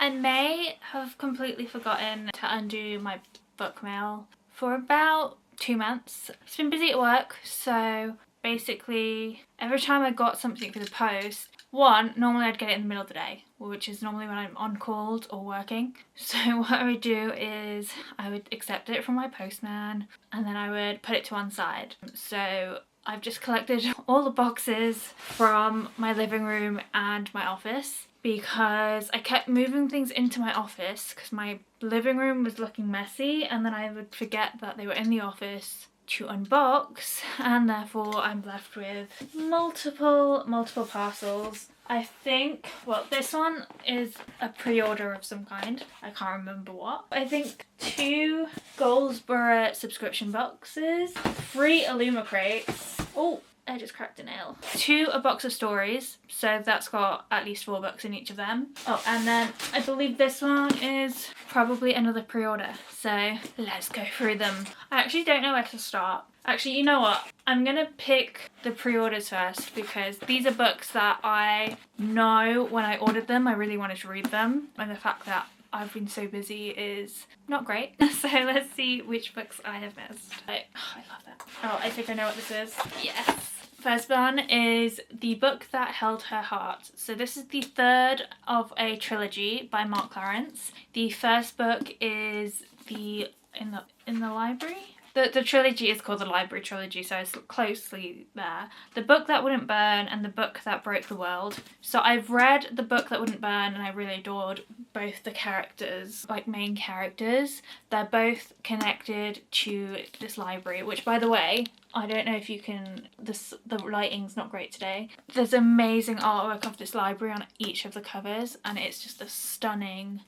I may have completely forgotten to undo my book mail for about 2 months. It's been busy at work, so basically every time I got something for the post, normally I'd get it in the middle of the day, which is normally when I'm on call or working. So what I would do is I would accept it from my postman and then I would put it to one side. So I've just collected all the boxes from my living room and my office because I kept moving things into my office because my living room was looking messy, and then I would forget that they were in the office to unbox, and therefore I'm left with multiple parcels. I think, well, this one is a pre-order of some kind. I can't remember what. I think 2 Goldsboro subscription boxes, 3 Illumicrates. Oh, I just cracked a nail. 2 a box of stories, so that's got at least 4 books in each of them. Oh, and then I believe this one is probably another pre-order. So let's go through them. I actually don't know where to start. Actually, you know what? I'm gonna pick the pre-orders first because these are books that I know when I ordered them, I really wanted to read them. And the fact that I've been so busy is not great. So let's see which books I have missed. Oh, I love that. Oh, I think I know what this is. Yes. First one is The Book That Held Her Heart. So this is the 3rd of a trilogy by Mark Clarence. The first book is In the Library. The trilogy is called the Library Trilogy, so it's closely there. The Book That Wouldn't Burn and The Book That Broke the World. So I've read The Book That Wouldn't Burn and I really adored both the characters, like main characters. They're both connected to this library, which, by the way, I don't know if you can, the lighting's not great today. There's amazing artwork of this library on each of the covers, and it's just a stunning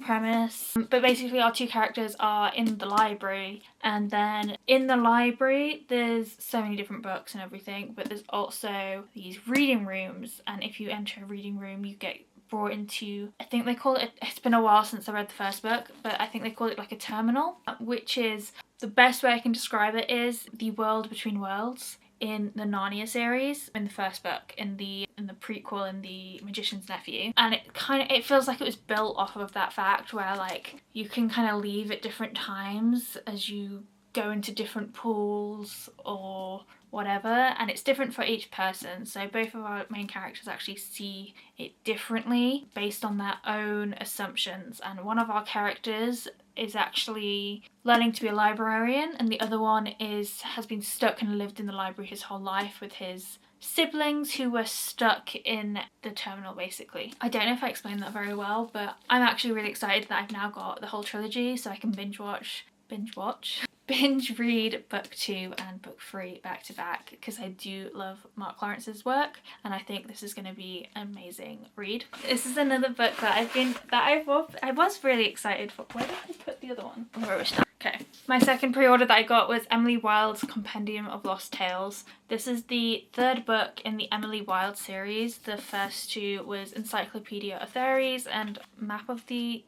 premise. But basically our 2 characters are in the library, and then in the library there's so many different books and everything, but there's also these reading rooms, and if you enter a reading room you get brought into, I think they call it, it's been a while since I read the first book, but I think they call it like a terminal, which is, the best way I can describe it is the world between worlds in the Narnia series, in the first book, in the prequel, in The Magician's Nephew. And it feels like it was built off of that fact, where like you can kind of leave at different times as you go into different pools or whatever, and it's different for each person. So both of our main characters actually see it differently based on their own assumptions, and one of our characters is actually learning to be a librarian, and the other one has been stuck and lived in the library his whole life with his siblings who were stuck in the terminal, basically. I don't know if I explained that very well, but I'm actually really excited that I've now got the whole trilogy so I can binge read book 2 and book 3 back to back, because I do love Mark Clarence's work and I think this is going to be an amazing read. This is another book that I was really excited for. Where did I put the other one? Okay. My second pre-order that I got was Emily Wilde's Compendium of Lost Tales. This is the 3rd book in the Emily Wilde series. The first 2 was Encyclopedia of Fairies and Map of the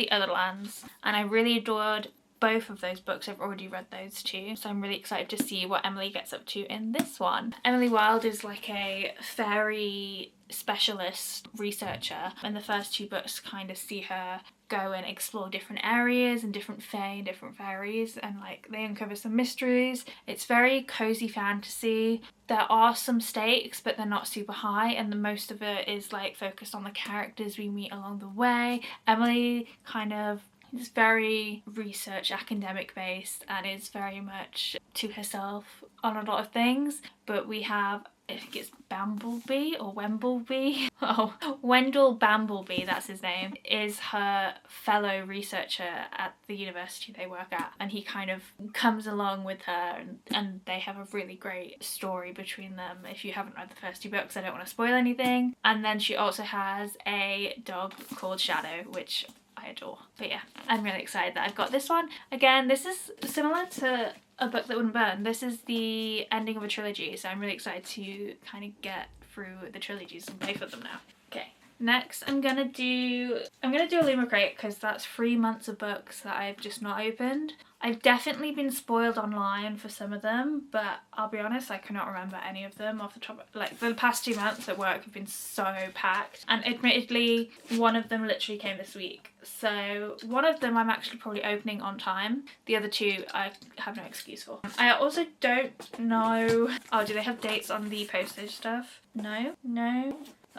Other Lands, and I really adored both of those books. I've already read those 2, so I'm really excited to see what Emily gets up to in this one. Emily Wilde is like a fairy specialist researcher, and the first 2 books kind of see her go and explore different areas and different fae and different fairies, and like they uncover some mysteries. It's very cozy fantasy. There are some stakes, but they're not super high, and the most of it is like focused on the characters we meet along the way. Emily kind of is very research academic based and is very much to herself on a lot of things, but we have, I think it's Bambleby or Wembleby. Oh, Wendell Bambleby, that's his name, is her fellow researcher at the university they work at, and he kind of comes along with her, and they have a really great story between them. If you haven't read the first 2 books, I don't want to spoil anything. And then she also has a dog called Shadow, which I adore. But yeah, I'm really excited that I've got this one. Again, this is similar to A Book That Wouldn't Burn. This is the ending of a trilogy, so I'm really excited to kind of get through the trilogies and both of them now. Okay, Next, I'm gonna do Illumicrate because that's 3 months of books that I've just not opened. I've definitely been spoiled online for some of them, but I'll be honest, I cannot remember any of them off the top. Like, the past 2 months at work have been so packed, and admittedly, one of them literally came this week. So one of them I'm actually probably opening on time. The other two I have no excuse for. I also don't know. Oh, do they have dates on the postage stuff? No.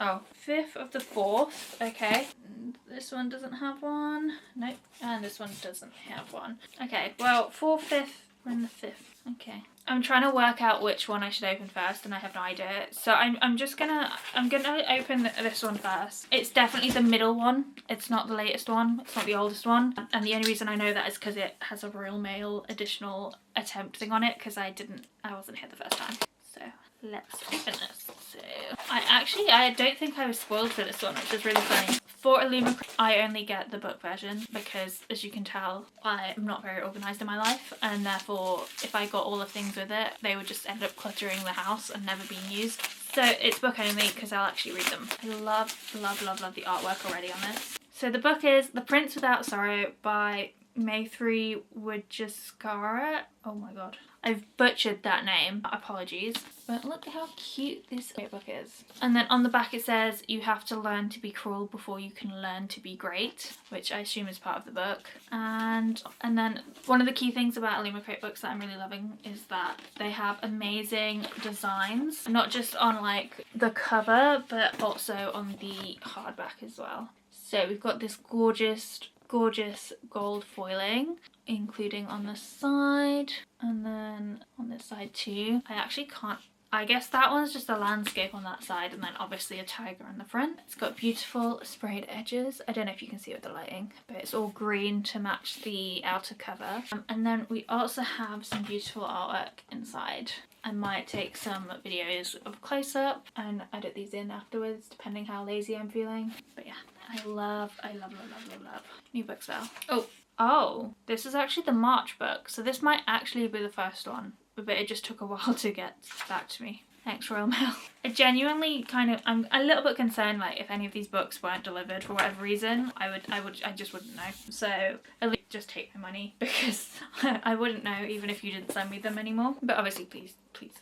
Oh, 5th of the 4th, okay. This one doesn't have one. Nope. And this one doesn't have one. Okay, well, 4th, 5th, we're in the 5th. Okay. I'm trying to work out which one I should open first, and I have no idea. So I'm gonna open this one first. It's definitely the middle one. It's not the latest one. It's not the oldest one. And the only reason I know that is because it has a Royal Mail additional attempt thing on it, because I wasn't here the first time. So let's open this. So I don't think I was spoiled for this one, which is really funny. For Illumicrate, I only get the book version because, as you can tell, I'm not very organised in my life, and therefore if I got all the things with it, they would just end up cluttering the house and never being used. So it's book only because I'll actually read them. I love the artwork already on this. So the book is The Prince Without Sorrow by Maithri Woodjaskara. Oh my god, I've butchered that name, apologies. But look how cute this book is. And then on the back it says, you have to learn to be cruel before you can learn to be great, which I assume is part of the book. And then one of the key things about Illumicrate books that I'm really loving is that they have amazing designs, not just on like the cover, but also on the hardback as well. So we've got this gorgeous gold foiling, including on the side, and then on this side too. I guess that one's just a landscape on that side, and then obviously a tiger on the front. It's got beautiful sprayed edges. I don't know if you can see it with the lighting, but it's all green to match the outer cover. And then we also have some beautiful artwork inside. I might take some videos of close-up and edit these in afterwards, depending how lazy I'm feeling. But yeah, I love new book style. Oh, this is actually the March book, so this might actually be the first one, but it just took a while to get back to me. Thanks, Royal Mail. I genuinely I'm a little bit concerned, like, if any of these books weren't delivered for whatever reason, I just wouldn't know. So at least just take my money, because I wouldn't know even if you didn't send me them anymore. But obviously, please,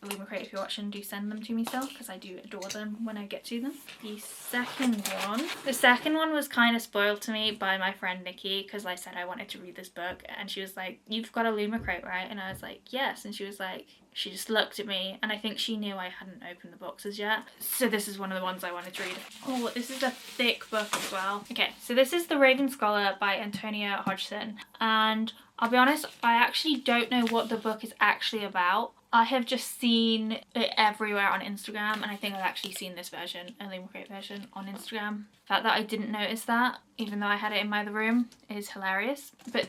Illumicrate, if you're watching, do send them to me still, because I do adore them when I get to them. The second one was kind of spoiled to me by my friend Nikki, because I said I wanted to read this book, and she was like, "You've got Illumicrate, right?" And I was like, "Yes." And she was like, she just looked at me, and I think she knew I hadn't opened the boxes yet. So this is one of the ones I wanted to read. Oh, this is a thick book as well. Okay, so this is The Raven Scholar by Antonia Hodgson, and I'll be honest, I actually don't know what the book is actually about. I have just seen it everywhere on Instagram, and I think I've actually seen this version, a Illumicrate version, on Instagram. The fact that I didn't notice that, even though I had it in my other room, is hilarious. But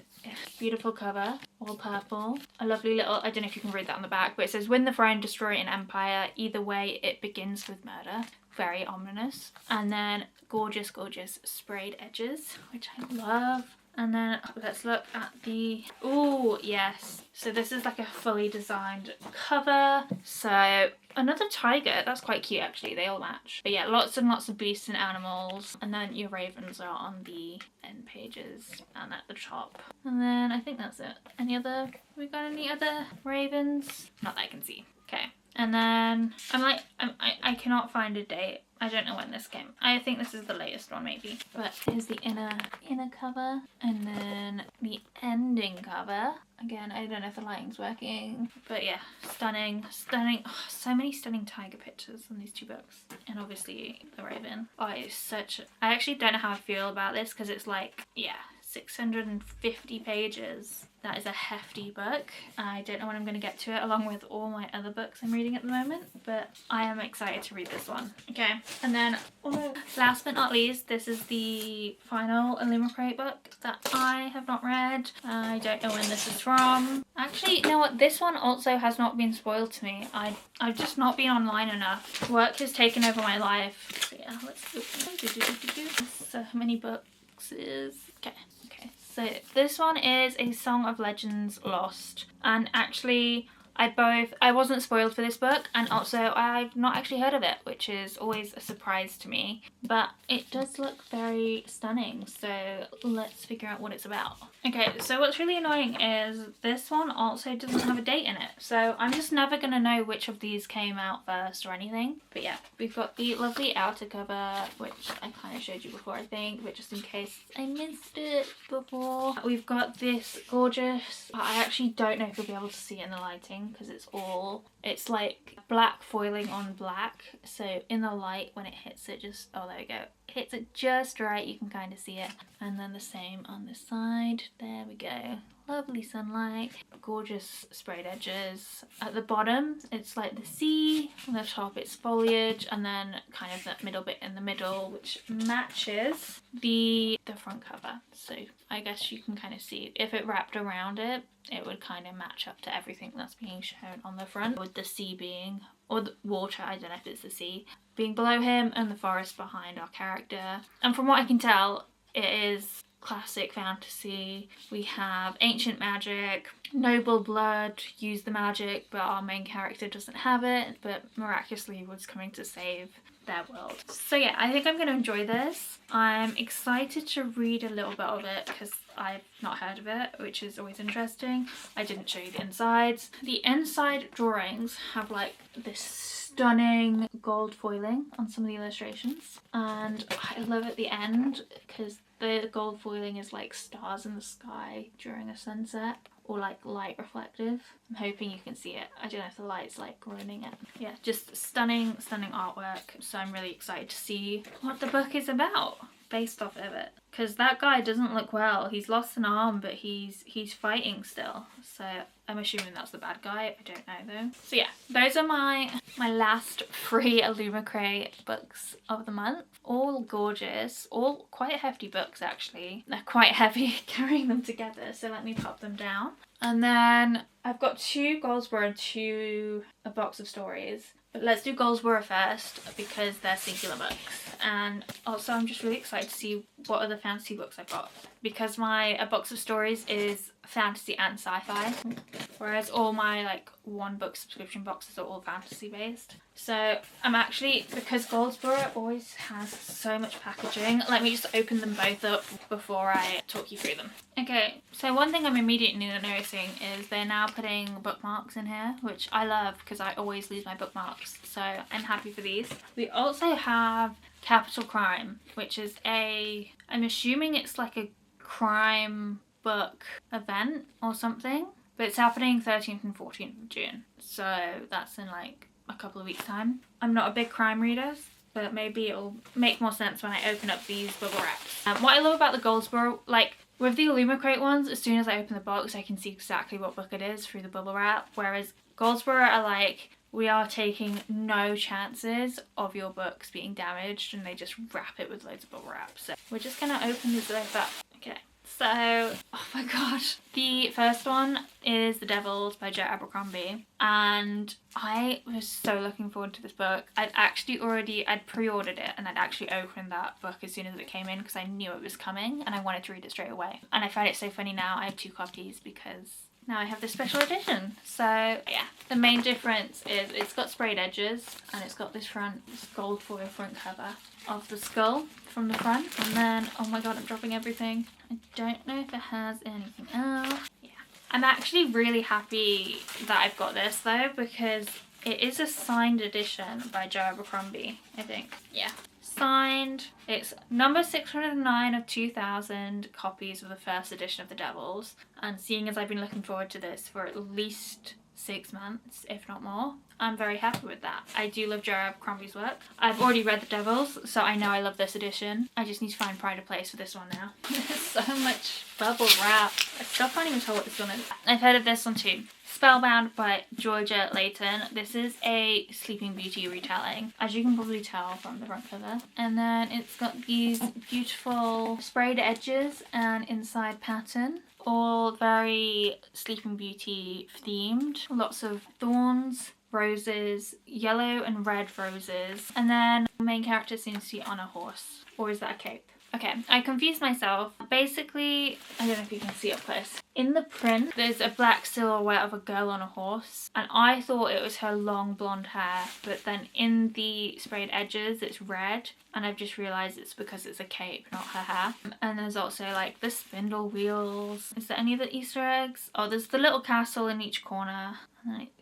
beautiful cover, all purple. A lovely little, I don't know if you can read that on the back, but it says, "Win the throne, destroy an empire. Either way, it begins with murder." Very ominous. And then gorgeous sprayed edges, which I love. And then let's look at the, oh yes. So this is like a fully designed cover. So another tiger, that's quite cute actually, they all match. But yeah, lots and lots of beasts and animals. And then your ravens are on the end pages and at the top. And then I think that's it. We got any other ravens? Not that I can see. Okay. And then I cannot find a date. I don't know when this came. I think this is the latest one maybe. But here's the inner cover, and then the ending cover. Again, I don't know if the lighting's working, but yeah, stunning. Oh, so many stunning tiger pictures on these two books, and obviously the raven. Oh, it's such. I actually don't know how I feel about this, because it's like, yeah, 650 pages. That is a hefty book. I don't know when I'm going to get to it, along with all my other books I'm reading at the moment, but I am excited to read this one. Okay, and then last but not least, this is the final Illumicrate book that I have not read. I don't know when this is from. Actually, you know what? This one also has not been spoiled to me. I've just not been online enough. Work has taken over my life. So yeah, let's do so many boxes. Okay. So this one is A Song of Legends Lost, and actually I wasn't spoiled for this book, and also I've not actually heard of it, which is always a surprise to me. But it does look very stunning, so let's figure out what it's about. Okay, so what's really annoying is this one also doesn't have a date in it, so I'm just never gonna know which of these came out first or anything. But yeah, we've got the lovely outer cover, which I kind of showed you before, I think, but just in case I missed it before. We've got this gorgeous, I actually don't know if you'll be able to see it in the lighting because it's like black foiling on black, so in the light when it hits it, just, oh there we go, hits it just right, you can kind of see it. And then the same on this side, there we go, lovely sunlight, gorgeous sprayed edges. At the bottom it's like the sea, on the top it's foliage, and then kind of that middle bit in the middle which matches the front cover. So I guess you can kind of see if it wrapped around it, it would kind of match up to everything that's being shown on the front, with the sea being, or the water, I don't know if it's the sea, being below him and the forest behind our character. And from what I can tell, it is classic fantasy. We have ancient magic, noble blood use the magic, but our main character doesn't have it, but miraculously was coming to save their world. So yeah, I think I'm going to enjoy this. I'm excited to read a little bit of it because I've not heard of it, which is always interesting. I didn't show you the insides. The inside drawings have like this stunning gold foiling on some of the illustrations, and I love at the end because the gold foiling is like stars in the sky during a sunset, or like light reflective. I'm hoping you can see it. I don't know if the light's like ruining it. Yeah, just stunning artwork. So I'm really excited to see what the book is about based off of it. Because that guy doesn't look well. He's lost an arm, but he's fighting still. So I'm assuming that's the bad guy. I don't know though. So yeah, those are my last free Illumicrate books of the month. All gorgeous, all quite hefty books actually. They're quite heavy carrying them together, so let me pop them down. And then I've got 2 Goldsboro and a box of stories. But let's do Goldsboro first because they're singular books. And also I'm just really excited to see what other fantasy books I've got, because a box of stories is fantasy and sci-fi, whereas all my like one book subscription boxes are all fantasy based. So I'm actually, because Goldsboro always has so much packaging, let me just open them both up before I talk you through them. Okay, so one thing I'm immediately noticing is they're now putting bookmarks in here, which I love because I always lose my bookmarks, so I'm happy for these. We also have Capital Crime, which is I'm assuming it's like a crime book event or something, but it's happening 13th and 14th of June, so that's in like a couple of weeks time. I'm not a big crime reader, but maybe it'll make more sense when I open up these bubble wraps. What I love about the Goldsboro, like with the Illumicrate ones, as soon as I open the box I can see exactly what book it is through the bubble wrap, whereas Goldsboro are like, we are taking no chances of your books being damaged, and they just wrap it with loads of bubble wrap. So we're just gonna open these both up. Okay, so, oh my god. The first one is The Devils by Joe Abercrombie, and I was so looking forward to this book. I'd pre-ordered it, and I'd actually opened that book as soon as it came in because I knew it was coming and I wanted to read it straight away. And I find it so funny now I have 2 copies because now I have the special edition. So yeah, the main difference is it's got sprayed edges, and it's got this gold foil front cover of the skull from the front. And then, oh my god, I'm dropping everything. I don't know if it has anything else. Yeah. I'm actually really happy that I've got this though, because it is a signed edition by Joe Abercrombie, I think. Yeah. Signed. It's number 609 of 2,000 copies of the first edition of The Devils, and seeing as I've been looking forward to this for at least 6 months, if not more, I'm very happy with that. I do love Joe Abercrombie's work. I've already read The Devils, so I know I love this edition. I just need to find pride of place for this one now. There's so much bubble wrap. I still can't even tell what this one is. I've heard of this one too. Spellbound by Georgia Layton. This is a Sleeping Beauty retelling, as you can probably tell from the front cover. And then it's got these beautiful sprayed edges and inside pattern, all very Sleeping Beauty themed. Lots of thorns, roses, yellow and red roses, and then the main character seems to be on a horse. Or is that a cape? Okay, I confused myself. Basically, I don't know if you can see up close. In the print, there's a black silhouette of a girl on a horse, and I thought it was her long blonde hair, but then in the sprayed edges, it's red, and I've just realised it's because it's a cape, not her hair. And there's also like the spindle wheels. Is there any other Easter eggs? Oh, there's the little castle in each corner.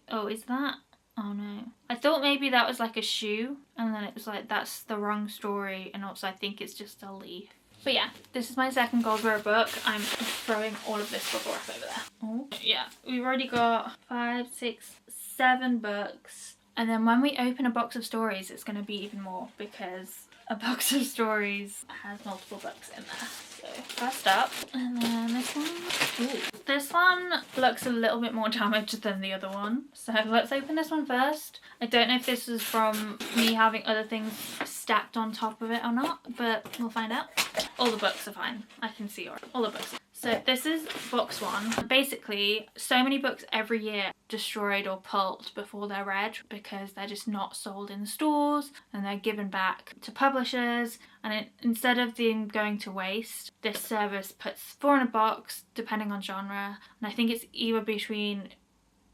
Oh, is that? Oh no. I thought maybe that was like a shoe, and then it was like, that's the wrong story, and also I think it's just a leaf. But yeah, this is my second Goldsboro book. I'm throwing all of this book off over there. Oh yeah, we've already got 5, 6, 7 books. And then when we open a box of stories, it's going to be even more, because a box of stories has multiple books in there. So first up, and then this one. Ooh. This one looks a little bit more damaged than the other one. So let's open this one first. I don't know if this is from me having other things stacked on top of it or not, but we'll find out. All the books are fine. I can see all the books. So this is box 1. Basically, so many books every year destroyed or pulped before they're read because they're just not sold in stores and they're given back to publishers. And instead of them going to waste, this service puts 4 in a box depending on genre. And I think it's either between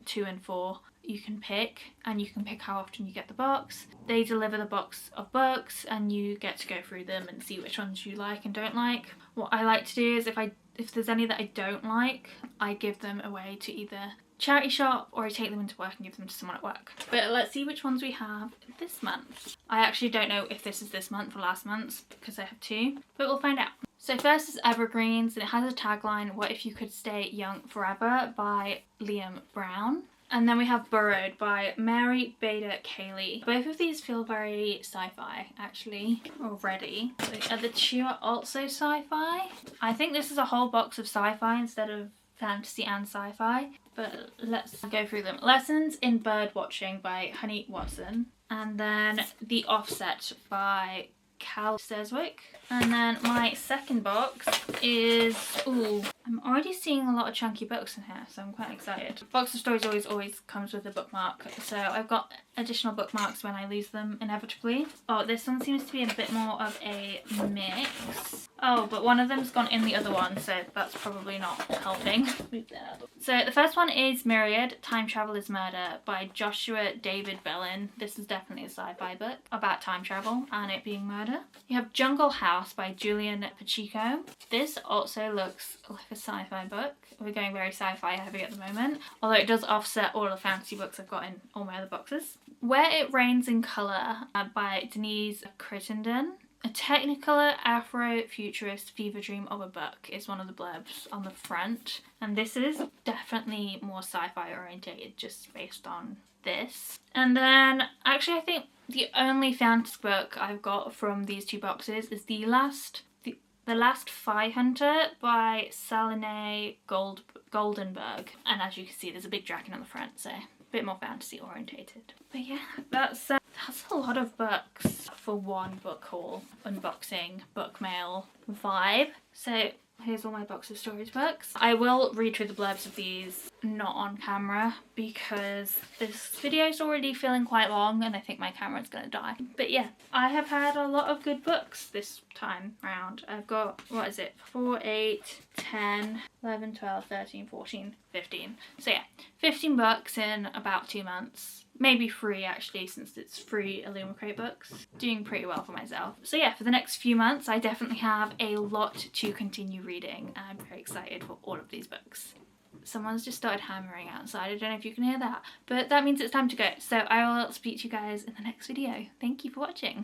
2 and 4. You can pick, and you can pick how often you get the box. They deliver the box of books and you get to go through them and see which ones you like and don't like. What I like to do is if there's any that I don't like, I give them away to either charity shop or I take them into work and give them to someone at work. But let's see which ones we have this month. I actually don't know if this is this month or last month because I have 2, but we'll find out. So first is Evergreens, and it has a tagline, "What if you could stay young forever?" by Liam Brown. And then we have Burrowed by Mary Bader Cayley. Both of these feel very sci-fi, actually, already. The other 2 are also sci-fi. I think this is a whole box of sci-fi instead of fantasy and sci-fi. But let's go through them. Lessons in Bird Watching by Honey Watson. And then The Offset by Cal Seswick. And then my second box is, ooh, I'm already seeing a lot of chunky books in here, so I'm quite excited. Box of stories always comes with a bookmark, so I've got additional bookmarks when I lose them inevitably. Oh, this one seems to be a bit more of a mix. Oh, but one of them's gone in the other one, so that's probably not helping. So the first one is Myriad, Time Travel is Murder by Joshua David Bellin. This is definitely a sci-fi book about time travel and it being murder. You have Jungle House by Julian Pacheco. This also looks like a sci-fi book. We're going very sci-fi heavy at the moment, although it does offset all the fantasy books I've got in all my other boxes. Where It Rains in Colour by Denise Crittenden. A Technicolor Afro-futurist fever dream of a book is one of the blurbs on the front. And this is definitely more sci-fi orientated just based on this. And then actually I think the only fantasy book I've got from these 2 boxes is The Last Fire Hunter by Saline Goldenberg. And as you can see, there's a big dragon on the front, so a bit more fantasy orientated. But yeah, that's a lot of books for one book haul, unboxing, book mail vibe. So here's all my box of stories books. I will read through the blurbs of these, not on camera, because this video's already feeling quite long and I think my camera's gonna die. But yeah, I have had a lot of good books this time round. I've got, what is it, 4, 8, 10, 11, 12, 13, 14, 15. So yeah, 15 books in about 2 months. Maybe 3 actually, since it's free Illumicrate books. Doing pretty well for myself. So yeah, for the next few months I definitely have a lot to continue reading and I'm very excited for all of these books. Someone's just started hammering outside, I don't know if you can hear that, but that means it's time to go. So I will speak to you guys in the next video. Thank you for watching.